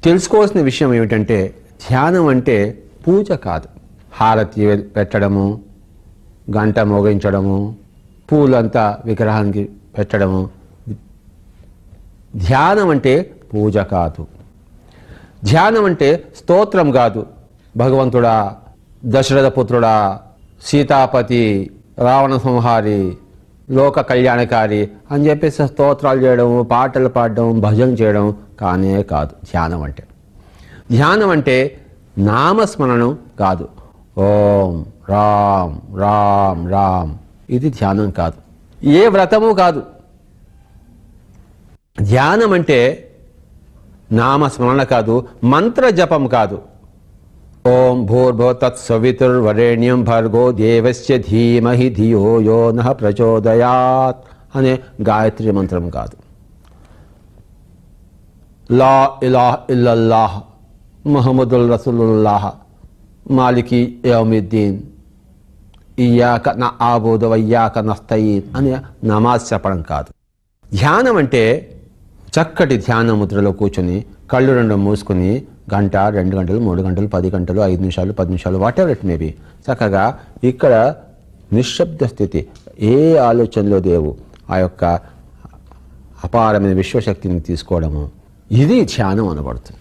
తెలుసుకోవాల్సిన విషయం ఏమిటంటే ధ్యానం అంటే పూజ కాదు. హారతి పెట్టడము, గంట మోగించడము, పూలంతా విగ్రహానికి పెట్టడము. ధ్యానం అంటే పూజ కాదు. ధ్యానం అంటే స్తోత్రం కాదు. భగవంతుడా, దశరథ పుత్రుడా, సీతాపతి, రావణ సంహారి, లోక కళ్యాణకారి అని చెప్పేసి స్తోత్రాలు చేయడం, పాటలు పాడడం, భజన చేయడం కానే కాదు ధ్యానం అంటే. ధ్యానం అంటే నామస్మరణం కాదు. ఓం రామ్ రామ్ రామ్, ఇది ధ్యానం కాదు. ఏ వ్రతము కాదు. ధ్యానం అంటే నామస్మరణ కాదు, మంత్ర జపం కాదు. ఓం భూర్భువ తత్సవితుర్వరేణ్యం భర్గో దేవస్య ధీమహి ధియో యో నః ప్రచోదయాత్ అనే గాయత్రి మంత్రం కాదు. లా ఇలాహ ఇల్లల్లాహ్ ముహమ్మదుర్ రసూలుల్లాహ్ మాలికి యౌమిద్దీన్ ఇయ్యాక నఅబుదు వయ్యాక నస్తయీన్ అనే నమాజ్ చెప్పడం కాదు. ధ్యానం అంటే చక్కటి ధ్యాన ముద్రలో కూర్చొని కళ్ళు రెండు మూసుకొని గంట, 2 గంటలు, 3 గంటలు, 10 గంటలు, 5 నిమిషాలు, 10 నిమిషాలు, వాట్ ఎవర్ ఇట్ మేబీ చక్కగా ఇక్కడ నిశ్శబ్ద స్థితి, ఏ ఆలోచనలో దేవు ఆ యొక్క అపారమైన విశ్వశక్తిని తీసుకోవడము, ఇది ధ్యానం అనబడుతుంది.